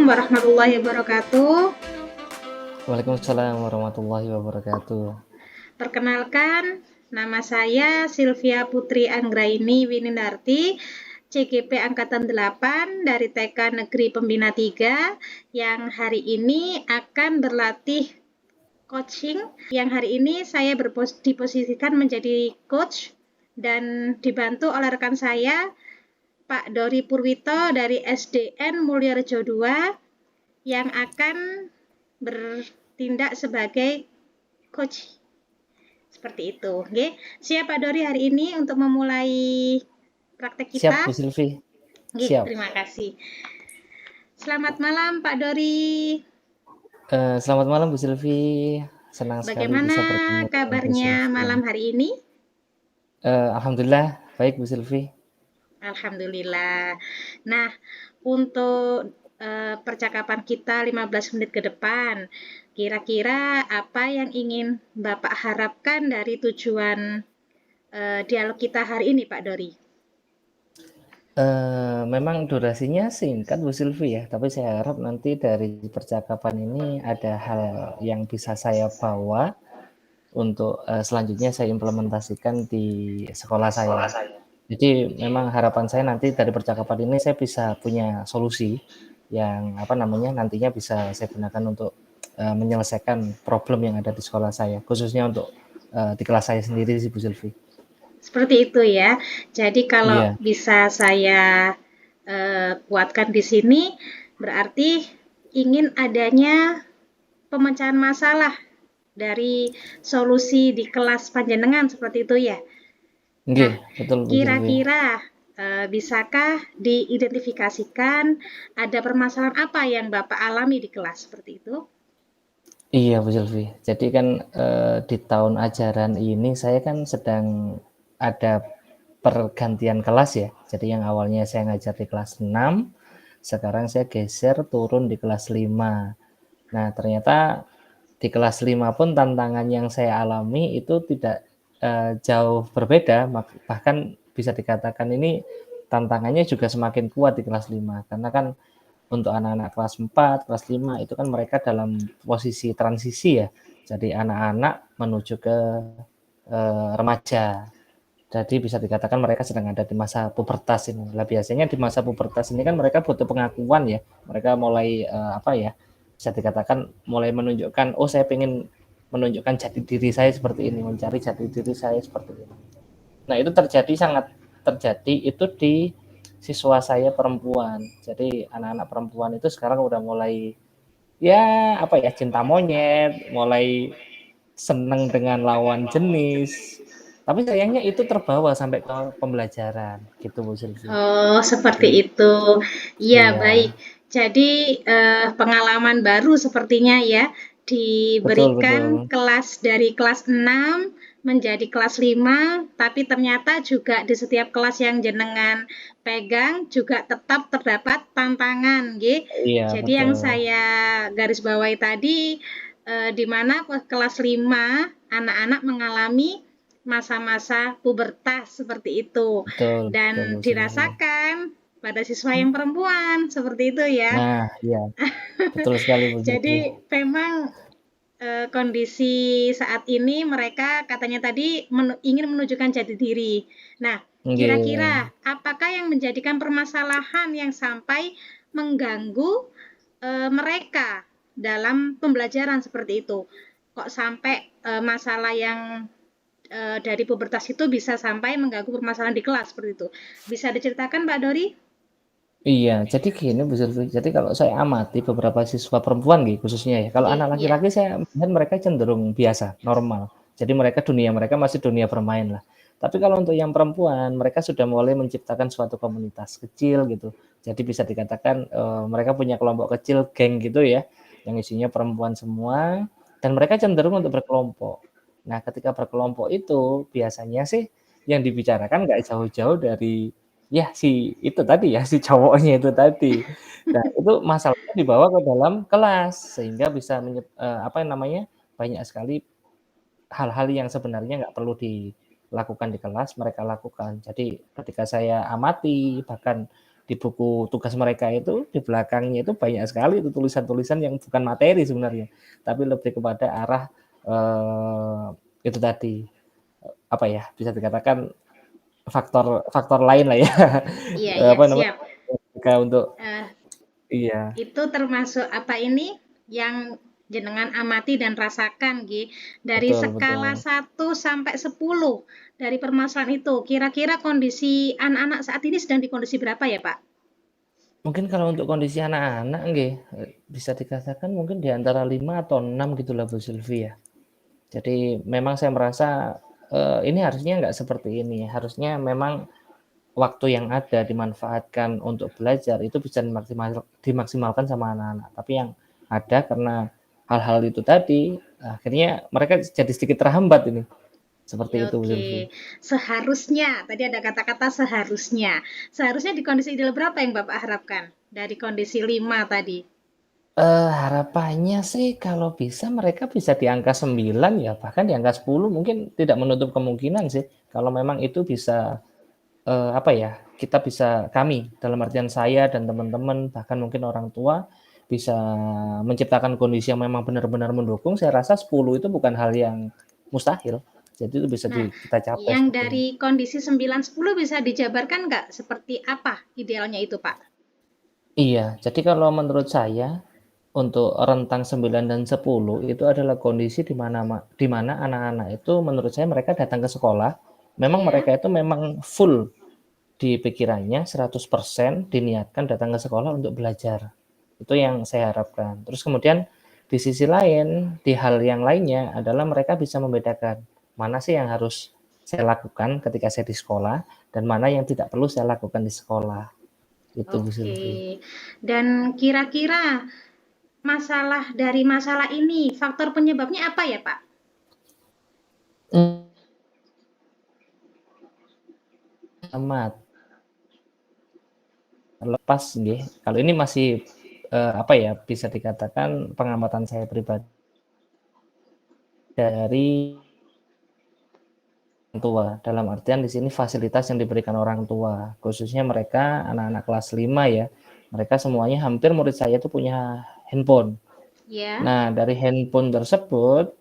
warahmatullahi wabarakatuh. Waalaikumsalam warahmatullahi wabarakatuh. Perkenalkan, nama saya Sylvia Putri Anggraini Winindarti, CGP Angkatan 8 dari TK Negeri Pembina 3 yang hari ini akan berlatih coaching. Yang hari ini saya diposisikan menjadi coach dan dibantu oleh rekan saya Pak Dori Purwito dari SDN Mulyorejo 2 yang akan bertindak sebagai coach seperti itu. Oke, siap Pak Dori hari ini untuk memulai praktek Siap, kita. Bu Silvi. Oke, Siap. terima kasih. Selamat malam Pak Dori. Selamat malam, Bu Silvi. Senang sekali Bagaimana bisa bertemu dengan Bu kabarnya Silvi. malam hari ini? Alhamdulillah, baik Bu Silvi. Alhamdulillah. Nah, untuk percakapan kita 15 menit ke depan, kira-kira apa yang ingin Bapak harapkan dari tujuan dialog kita hari ini, Pak Dori? Memang durasinya singkat Bu Silvi ya, tapi saya harap nanti dari percakapan ini ada hal yang bisa saya bawa untuk selanjutnya saya implementasikan di sekolah saya. Jadi memang harapan saya nanti dari percakapan ini saya bisa punya solusi yang nantinya bisa saya gunakan untuk menyelesaikan problem yang ada di sekolah saya, khususnya untuk di kelas saya sendiri sih Bu Sylvie. Seperti itu ya. Jadi kalau Iya, bisa saya kuatkan di sini, berarti ingin adanya pemecahan masalah dari solusi di kelas panjenengan seperti itu ya. nggih, Nah, betul Bu Sylvie. kira-kira bisakah diidentifikasikan ada permasalahan apa yang Bapak alami di kelas seperti itu? Iya Bu Sylvie. Jadi kan di tahun ajaran ini saya kan sedang ada pergantian kelas ya. Jadi yang awalnya saya ngajar di kelas 6, sekarang saya geser turun di kelas 5. Nah, ternyata di kelas 5 pun tantangan yang saya alami itu tidak jauh berbeda, bahkan bisa dikatakan ini tantangannya juga semakin kuat di kelas 5 karena kan untuk anak-anak kelas 4, kelas 5 itu kan mereka dalam posisi transisi ya. Jadi anak-anak menuju ke remaja. Jadi bisa dikatakan mereka sedang ada di masa pubertas ini. Lah biasanya di masa pubertas ini kan mereka butuh pengakuan ya. Mereka mulai bisa dikatakan mulai menunjukkan, oh saya ingin menunjukkan jati diri saya seperti ini, mencari jati diri saya seperti ini. Nah itu sangat terjadi itu di siswa saya perempuan. Jadi anak-anak perempuan itu sekarang udah mulai cinta monyet, mulai senang dengan lawan jenis. Tapi sayangnya itu terbawa sampai ke pembelajaran gitu Bu Sylvie. Oh, seperti Jadi itu. Iya, baik. iya, Jadi, pengalaman baru sepertinya ya, betul diberikan betul. kelas dari kelas 6 menjadi kelas 5, tapi ternyata juga di setiap kelas yang jenengan pegang juga tetap terdapat tantangan, nggih. Iya, Jadi yang betul. saya garis bawahi tadi, di mana kelas 5 anak-anak mengalami masa-masa pubertas seperti itu Betul, dan betul Bu Sylvie. dirasakan pada siswa yang perempuan seperti itu ya. Nah, iya, betul sekali Bu Jadi Sylvie. memang kondisi saat ini mereka katanya tadi ingin menunjukkan jati diri. Nah, kira-kira Nggih. apakah yang menjadikan permasalahan yang sampai mengganggu mereka dalam pembelajaran seperti itu? Kok sampai masalah yang dari pubertas itu bisa sampai mengganggu permasalahan di kelas seperti itu. Bisa diceritakan Pak Dori? Iya, jadi gini Bu Sylvie, jadi kalau saya amati beberapa siswa perempuan gitu khususnya ya, kalau Nggih, anak iya. laki-laki saya melihat mereka cenderung biasa, normal. Jadi dunia mereka masih dunia bermain lah. Tapi kalau untuk yang perempuan, mereka sudah mulai menciptakan suatu komunitas kecil gitu. Jadi bisa dikatakan mereka punya kelompok kecil, geng gitu ya, yang isinya perempuan semua, dan mereka cenderung untuk berkelompok. Nah, ketika berkelompok itu biasanya sih yang dibicarakan nggak jauh-jauh dari ya itu tadi ya, si cowoknya itu tadi. Nah, itu masalahnya dibawa ke dalam kelas, sehingga bisa banyak sekali hal-hal yang sebenarnya nggak perlu dilakukan di kelas, mereka lakukan. Jadi ketika saya amati, bahkan di buku tugas mereka itu di belakangnya itu banyak sekali itu tulisan-tulisan yang bukan materi sebenarnya, tapi lebih kepada arah itu tadi apa ya bisa dikatakan faktor lain lah ya Iya, iya, apa namanya siap. untuk Eh, iya itu termasuk apa ini yang jenengan amati dan rasakan, Gi. Dari betul skala betul. 1 sampai 10 dari permasalahan itu, kira-kira kondisi anak-anak saat ini sedang di kondisi berapa ya, Pak? Mungkin kalau untuk kondisi anak-anak nggih, bisa dikatakan mungkin di antara 5 atau 6 gitulah Bu Sylvie ya. Jadi memang saya merasa, ini harusnya nggak seperti ini, harusnya memang waktu yang ada dimanfaatkan untuk belajar itu bisa dimaksimalkan sama anak-anak. Tapi yang ada karena hal-hal itu tadi, akhirnya mereka jadi sedikit terhambat ini, seperti Ya, itu Bu Sylvie. oke, seharusnya, tadi ada kata-kata seharusnya. Seharusnya di kondisi ideal berapa yang Bapak harapkan? Dari kondisi 5 tadi. Harapannya sih kalau bisa mereka bisa di angka 9 ya, bahkan di angka 10 mungkin tidak menutup kemungkinan sih, kalau memang itu bisa, apa ya, kita bisa kami, dalam artian saya dan teman-teman, bahkan mungkin orang tua, bisa menciptakan kondisi yang memang benar-benar mendukung, saya rasa 10 itu bukan hal yang mustahil. Jadi itu bisa Nah, kita capai yang seperti ini. dari kondisi 9, 10 bisa dijabarkan nggak seperti apa idealnya itu, Pak? Iya, jadi kalau menurut saya, untuk rentang 9 dan 10 itu adalah kondisi di mana anak-anak itu menurut saya mereka datang ke sekolah, memang Ya. mereka itu memang full di pikirannya 100% diniatkan datang ke sekolah untuk belajar. Itu yang saya harapkan. Terus kemudian di sisi lain, di hal yang lainnya adalah mereka bisa membedakan mana sih yang harus saya lakukan ketika saya di sekolah dan mana yang tidak perlu saya lakukan di sekolah. Itu Bu Sylvie. Oke. Dan kira-kira dari masalah ini, faktor penyebabnya apa ya, Pak? Amat lepas nggih. Kalau ini masih apa ya, bisa dikatakan pengamatan saya pribadi dari orang tua. Dalam artian di sini fasilitas yang diberikan orang tua, khususnya mereka anak-anak kelas 5 ya. Mereka semuanya hampir murid saya itu punya handphone. Ya. Nah, dari handphone tersebut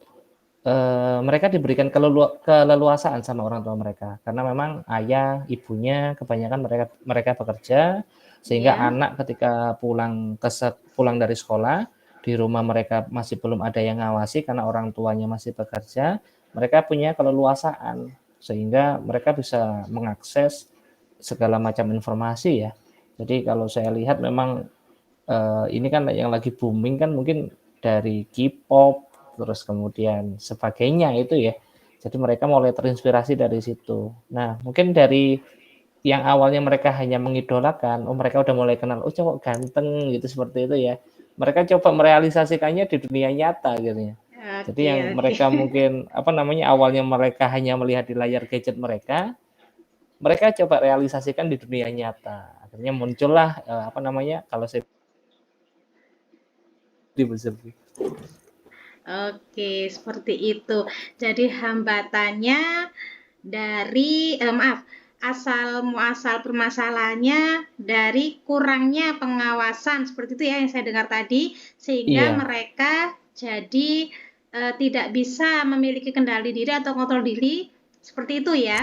mereka diberikan keleluasaan sama orang tua mereka karena memang ayah, ibunya kebanyakan mereka bekerja sehingga Ya. anak ketika pulang dari sekolah di rumah mereka masih belum ada yang ngawasi karena orang tuanya masih bekerja, mereka punya keleluasaan sehingga mereka bisa mengakses segala macam informasi ya. Jadi kalau saya lihat memang ini kan yang lagi booming kan mungkin dari K-pop, terus kemudian sebagainya itu ya. Jadi mereka mulai terinspirasi dari situ. Nah, mungkin dari yang awalnya mereka hanya mengidolakan, oh mereka udah mulai kenal, oh cowok ganteng gitu seperti itu ya. Mereka coba merealisasikannya di dunia nyata gitu ya. Jadi Oke, yang oke. mereka mungkin apa namanya awalnya mereka hanya melihat di layar gadget mereka, mereka coba realisasikan di dunia nyata. Akhirnya muncullah apa namanya kalau saya di Oke, seperti itu. Jadi hambatannya dari maaf, asal muasal permasalahannya dari kurangnya pengawasan seperti itu ya yang saya dengar tadi sehingga iya, mereka jadi tidak bisa memiliki kendali diri atau kontrol diri seperti itu ya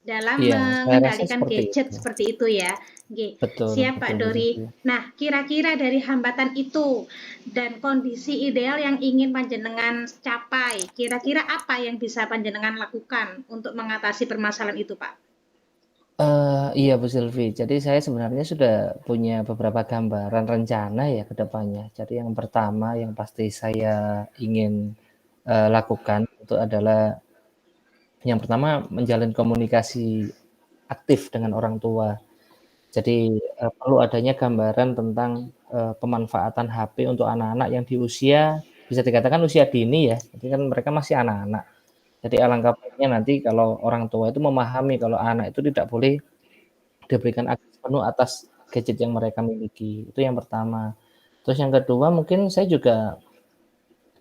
dalam iya, saya rasa mengendalikan seperti gadget itu. seperti itu ya. Oke, Betul siap Pak betul Bu Dori. Sylvia. Nah, kira-kira dari hambatan itu dan kondisi ideal yang ingin panjenengan capai, kira-kira apa yang bisa panjenengan lakukan untuk mengatasi permasalahan itu, Pak? Iya Bu Sylvie, jadi saya sebenarnya sudah punya beberapa gambaran rencana ya ke depannya. Jadi yang pertama yang pasti saya ingin, lakukan itu adalah yang pertama menjalin komunikasi aktif dengan orang tua. Jadi, perlu adanya gambaran tentang, pemanfaatan HP untuk anak-anak yang di usia bisa dikatakan usia dini ya, jadi kan mereka masih anak-anak. Jadi alangkah baiknya nanti kalau orang tua itu memahami kalau anak itu tidak boleh diberikan akses penuh atas gadget yang mereka miliki, itu yang pertama. Terus yang kedua mungkin saya juga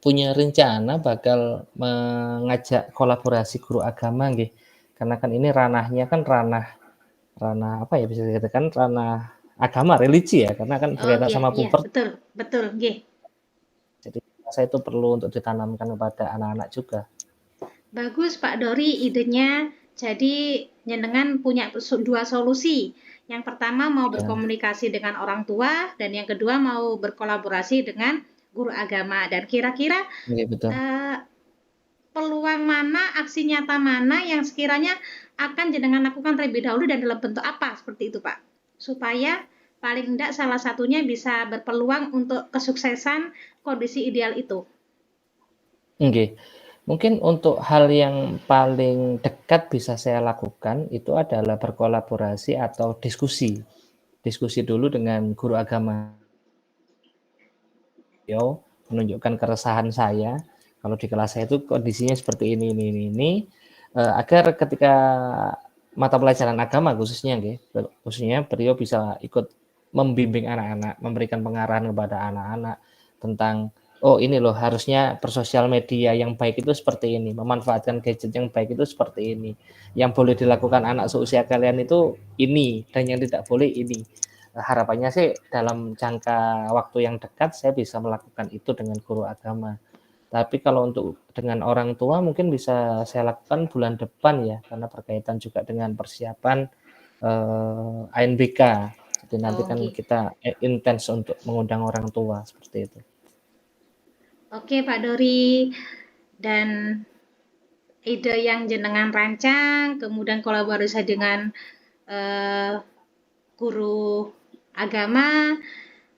punya rencana bakal mengajak kolaborasi guru agama nggih, karena kan ini ranahnya kan ranah ranah apa ya, bisa dikatakan ranah agama, religi ya, karena kan Oh berkaitan iya, sama iya, puber. betul, betul, nggih. Jadi saya itu perlu untuk ditanamkan kepada anak-anak juga. Bagus Pak Dori idenya. Jadi jenengan punya dua solusi. Yang pertama mau Ya, berkomunikasi dengan orang tua dan yang kedua mau berkolaborasi dengan guru agama. Dan kira-kira oke, betul. peluang mana, aksi nyata mana yang sekiranya akan jenengan lakukan terlebih dahulu dan dalam bentuk apa seperti itu Pak? Supaya paling tidak salah satunya bisa berpeluang untuk kesuksesan kondisi ideal itu. Oke. Mungkin untuk hal yang paling dekat bisa saya lakukan itu adalah berkolaborasi atau diskusi. Diskusi dulu dengan guru agama. Beliau menunjukkan keresahan saya, kalau di kelas saya itu kondisinya seperti ini, agar ketika mata pelajaran agama khususnya beliau bisa ikut membimbing anak-anak, memberikan pengarahan kepada anak-anak tentang, oh ini loh harusnya bersosial media yang baik itu seperti ini, memanfaatkan gadget yang baik itu seperti ini, yang boleh dilakukan anak seusia kalian itu ini, dan yang tidak boleh ini. Harapannya sih dalam jangka waktu yang dekat saya bisa melakukan itu dengan guru agama. Tapi kalau untuk dengan orang tua mungkin bisa saya lakukan bulan depan ya, karena berkaitan juga dengan persiapan ANBK. Jadi nanti Oh, kan nggih. kita intens untuk mengundang orang tua seperti itu. Oke Pak Dori, dan ide yang jenengan rancang, kemudian kolaborasi dengan guru agama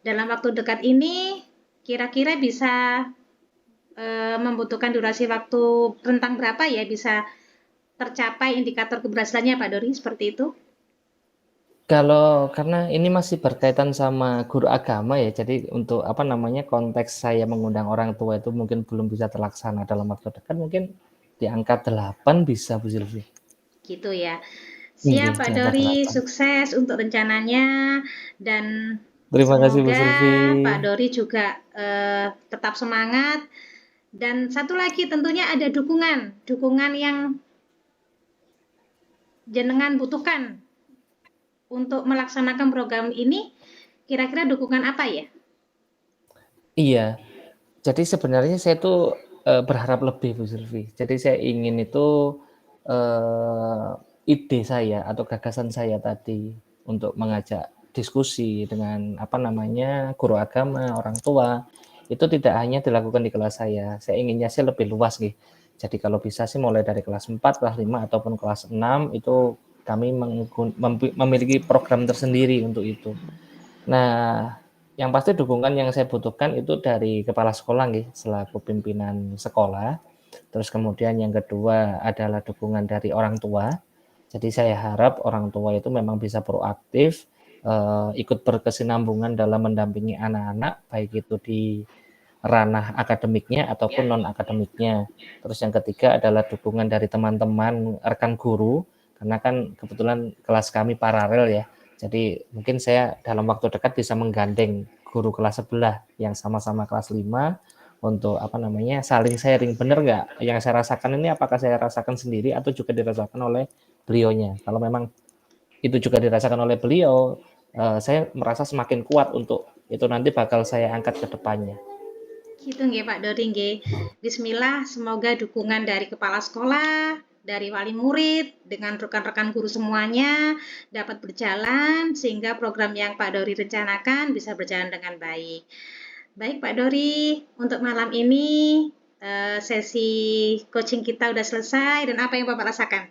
dalam waktu dekat ini, kira-kira bisa membutuhkan durasi waktu rentang berapa ya bisa tercapai indikator keberhasilannya Pak Dori seperti itu? Kalau karena ini masih berkaitan sama guru agama ya, jadi untuk apa namanya konteks saya mengundang orang tua itu mungkin belum bisa terlaksana dalam waktu dekat, mungkin di angka 8 bisa Bu Sylvie. Gitu ya. Nggih, Siap di Pak angka Dori, 8. sukses untuk rencananya dan Terima kasih Bu semoga Pak Sylvie. Dori juga tetap semangat. Dan satu lagi tentunya ada dukungan yang jenengan butuhkan untuk melaksanakan program ini. Kira-kira dukungan apa ya? Iya, jadi sebenarnya saya tuh berharap lebih Bu Sylvie. Jadi saya ingin itu ide saya atau gagasan saya tadi untuk mengajak diskusi dengan apa namanya guru agama, orang tua itu tidak hanya dilakukan di kelas saya. Saya inginnya sih lebih luas nih. Jadi kalau bisa sih mulai dari kelas 4, kelas 5 ataupun kelas 6 itu kami memiliki program tersendiri untuk itu. Nah, yang pasti dukungan yang saya butuhkan itu dari kepala sekolah nih, selaku pimpinan sekolah. Terus kemudian yang kedua adalah dukungan dari orang tua. Jadi saya harap orang tua itu memang bisa proaktif, ikut berkesinambungan dalam mendampingi anak-anak, baik itu di ranah akademiknya ataupun non akademiknya. Terus yang ketiga adalah dukungan dari teman-teman rekan guru, karena kan kebetulan kelas kami paralel ya. Jadi mungkin saya dalam waktu dekat bisa menggandeng guru kelas sebelah yang sama-sama kelas 5 untuk apa namanya saling sharing, bener nggak yang saya rasakan ini apakah saya rasakan sendiri atau juga dirasakan oleh beliaunya. Kalau memang itu juga dirasakan oleh beliau, saya merasa semakin kuat untuk itu nanti bakal saya angkat ke depannya. Gitu nggih Pak Dori nggih. Bismillah, semoga dukungan dari kepala sekolah, dari wali murid, dengan rekan-rekan guru semuanya dapat berjalan sehingga program yang Pak Dori rencanakan bisa berjalan dengan baik. Baik Pak Dori, untuk malam ini sesi coaching kita udah selesai dan apa yang Bapak rasakan?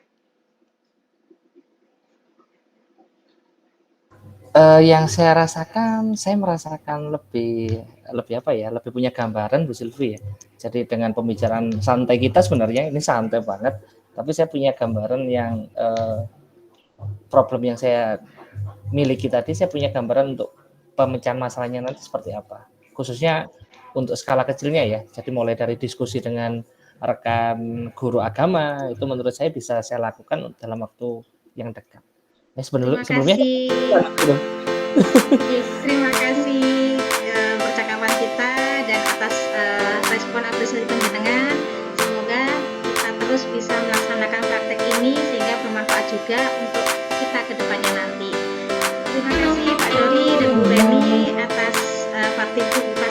Yang saya rasakan, saya merasakan lebih apa ya, lebih punya gambaran Bu Sylvie ya. Jadi dengan pembicaraan santai kita sebenarnya ini santai banget, tapi saya punya gambaran yang problem yang saya miliki tadi, saya punya gambaran untuk pemecahan masalahnya nanti seperti apa. Khususnya untuk skala kecilnya ya. Jadi mulai dari diskusi dengan rekan guru agama itu menurut saya bisa saya lakukan dalam waktu yang dekat. Terima Sebelumnya kasih. Terima kasih percakapan kita dan atas respon apresiasi penjenengan. Semoga kita terus bisa melaksanakan praktek ini sehingga bermanfaat juga untuk kita ke depannya nanti. Terima kasih Pak Dori. partisipasi